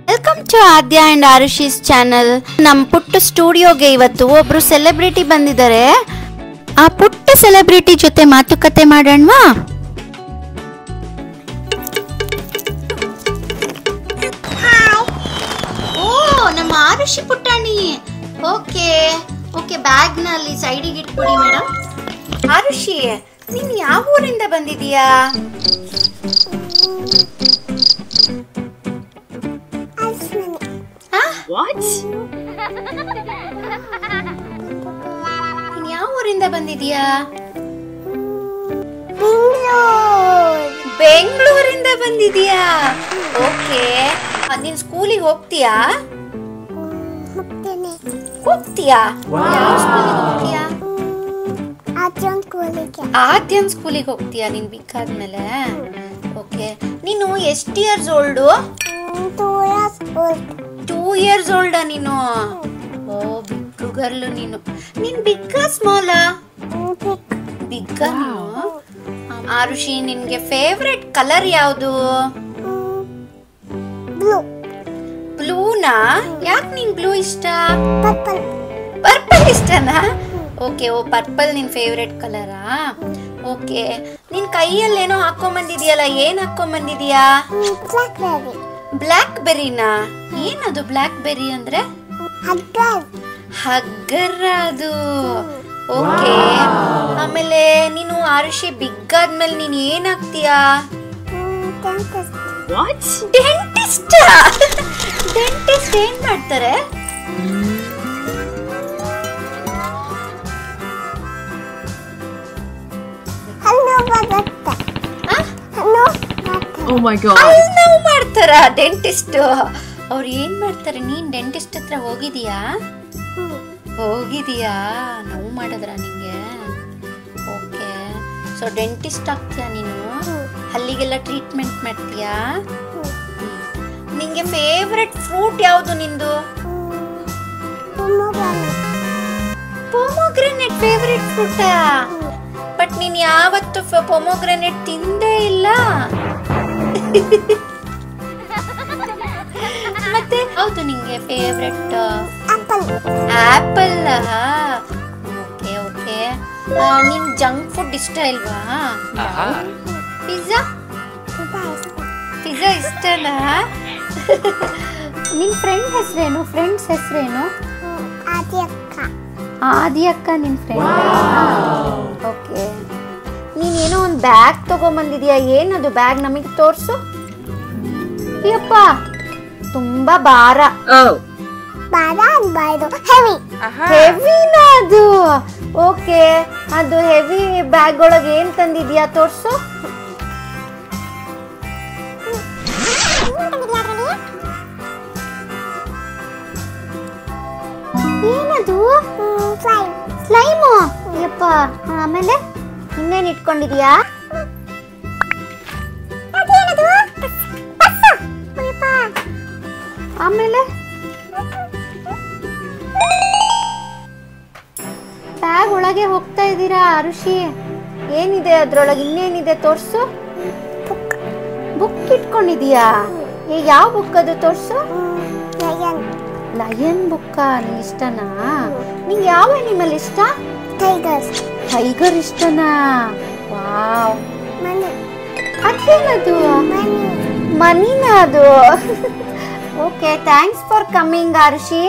Welcome to Adya and Arushi's channel. ನಮ್ಮ ಪುಟ್ಟ ಸ್ಟುಡಿಯೋಗೆ ಇವತ್ತು ಒಬ್ರು ಸೆಲೆಬ್ರಿಟಿ ಬಂದಿದ್ದಾರೆ. ಆ ಪುಟ್ಟ ಸೆಲೆಬ್ರಿಟಿ ಜೊತೆ ಮಾತುಕತೆ ಮಾಡೋಣವಾ? ಓ, ನಮ್ಮ ಆರುಷಿ ಪುಟ್ಟಾಣಿ. ಓಕೆ ಓಕೆ, ಬ್ಯಾಗ್ ನಲ್ಲಿ ಸೈಡಿಗೆ ಇಟ್ಕೊಡಿ ಮೇಡಮ್. ಆರುಷಿ, ನೀನ್ ಯಾವ ಊರಿಂದ ಬಂದಿದೀಯಾ? ನೀನ್ ಯಾವ ಊರಿಂದ ಬಂದಿದೀಯಾ? ಬೆಂಗಳೂರಿಂದ ಬಂದಿದೀಯಾ? ಓಕೆ, ನೀನ್ ಸ್ಕೂಲಿಗೆ ಹೋಗ್ತೀಯಾ? ಹೋಗ್ತೀಯಾ? ಯಾವ ಸ್ಕೂಲಿಗೆ ಹೋಗ್ತೀಯಾ? ಆದ್ಯನ್ ಸ್ಕೂಲಿಗೆ ಹೋಗ್ತೀಯಾ ನೀನ್ ಬಿಗ್ ಆದ್ಮೇಲೆ? ಓಕೆ, ನೀನು ಎಷ್ಟು ಇಯರ್ಸ್ ಓಲ್ಡು? 2 years ಓಲ್ಡಾ ನೀನು? ಓ, ಬಿಗ್ ಗರ್ಲ್ ನೀನು. ನೀನ್ ಬಿಗ್ಗ ಸ್ಮಾಲಾ? ಬಿಗ್ಗ ನೀನು. ಆರುಷಿ, ನಿನ್ಗೆ ಫೇವ್ರೆಟ್ ಕಲರ್ ಯಾವುದು? ಬ್ಲೂನಾ? ಯಾಕೆ ನಿಂಗೆ ಬ್ಲೂ ಇಷ್ಟ? ಪರ್ಪಲ್ ಇಷ್ಟನಾ? ಓಕೆ, ಓ ಪರ್ಪಲ್ ನಿನ್ ಫೇವ್ರೆಟ್ ಕಲರಾ? ಓಕೆ, ನಿನ್ ಕೈಯಲ್ಲಿ ಏನೋ ಹಾಕೊಂಬಂದಿದ್ಯಲ್ಲ, ಏನ್ ಹಾಕೊಂಬಂದಿದ್ಯಾ? ಬ್ಲಾಕ್ ಬೆರಿನಾ? ಏನದು ಬ್ಲಾಕ್ ಬೆರಿ ಅಂದ್ರೆ? ಹಗ್ಗರ ಅದು. ಓಕೆ, ಆಮೇಲೆ ನೀನು ಆರುಷಿ ಬಿಗ್ ಆದ್ಮೇಲೆ ನೀನ್ ಏನ್ ಆಗ್ತೀಯಾ? ಡೆಂಟಿಸ್ಟ್. ಡೆಂಟಿಸ್ಟ್ ಏನ್ ಮಾಡ್ತಾರೆ? Oh my god. ನೋವು ಮಾಡ್ತಾರ ಡೆಂಟಿಸ್ಟ್? ಅವ್ರು ಏನ್ ಮಾಡ್ತಾರೆ? ನೀನ್ ಡೆಂಟಿಸ್ಟ್ ಹತ್ರ ಹೋಗಿದೀಯಾ? ಹೋಗಿದೀಯಾ? ನೋವು ಮಾಡಿದ್ರ ನಿಂಗೆ? ಓಕೆ, ಸೊ ಡೆಂಟಿಸ್ಟ್ ಆಗ್ತೀಯಾ ನೀನು? ಹಲ್ಲಿಗೆಲ್ಲ ಟ್ರೀಟ್ಮೆಂಟ್ ಮಾಡ್ತೀಯಾ? ನಿಂಗೆ ಫೇವ್ರೆಟ್ ಫ್ರೂಟ್ ಯಾವುದು ನಿಂದು? Pomegranate favourite ಫ್ರೂಟಾ? ಬಟ್ ನೀನ್ ಯಾವತ್ತು ಪೊಮೊಗ್ರೆನೇಟ್ ತಿಂದೇ ಇಲ್ಲ. ಮತ್ತೆ ಹೌದು, ನಿಂಗೆ ಫೇವ್ರೆಟ್ ಆಪಲ್. ಓಕೆ ಓಕೆ, ನಿನ್ ಜಂಕ್ ಫುಡ್ ಇಷ್ಟ ಇಲ್ವಾ? ಪಿಜ್ಜಾ? ಪಿಜ್ಜಾ ಇಷ್ಟನಾ? ನಿನ್ ಫ್ರೆಂಡ್ ಹೆಸರೇನು? ಫ್ರೆಂಡ್ಸ್ ಹೆಸರೇನು? ಆದಿ ಅಕ್ಕ ನಿನ್ ಫ್ರೆಂಡ್? ಓಕೆ, ನೀನೇನೋ ಒಂದು ಬ್ಯಾಗ್ ತಗೊಂಬಂದಿದ್ಯಾ. ಏನದು ಬ್ಯಾಗ್? ನಮಗೆ ತೋರ್ಸು. ಅಯ್ಯಪ್ಪ, ತುಂಬಾ ಭಾರ. ಹೆವಿನಾ ಅದು? ಓಕೆ, ಅದು ಹೆವಿ ಬ್ಯಾಗ್ ಒಳಗೆ ಏನ್ ತಂದಿದ್ಯಾ? ತೋರ್ಸು. ಏನದು? ಸ್ಲೈಮು? ಅಯ್ಯಪ್ಪ, ಆಮೇಲೆ ಇನ್ನೇನ್ ಇಟ್ಕೊಂಡಿದ್ಯಾ? ಆಮೇಲೆ ಬ್ಯಾಗ್ ಒಳಗೆ ಹೋಗ್ತಾ ಇದ್ದೀರಾ ಆರುಷಿ? ಏನಿದೆ ಅದ್ರೊಳಗೆ? ಇನ್ನೇನಿದೆ ತೋರ್ಸು. ಬುಕ್ ಇಟ್ಕೊಂಡಿದೀಯಾ? ಯಾವ ಬುಕ್ ಅದು? ತೋರ್ಸು. ಲಯನ್ ಬುಕ್ಕ. ನಿಂಗೆ ಇಷ್ಟನಾ? ನಿಂಗೆ ಯಾವ ಅನಿಮಲ್ ಇಷ್ಟ? ಟೈಗರ್ ಇಷ್ಟನಾ? ವಾವ್. ಅದೇನದು? ಮನಿನಾ ಅದು? Okay, thanks for coming Arushi.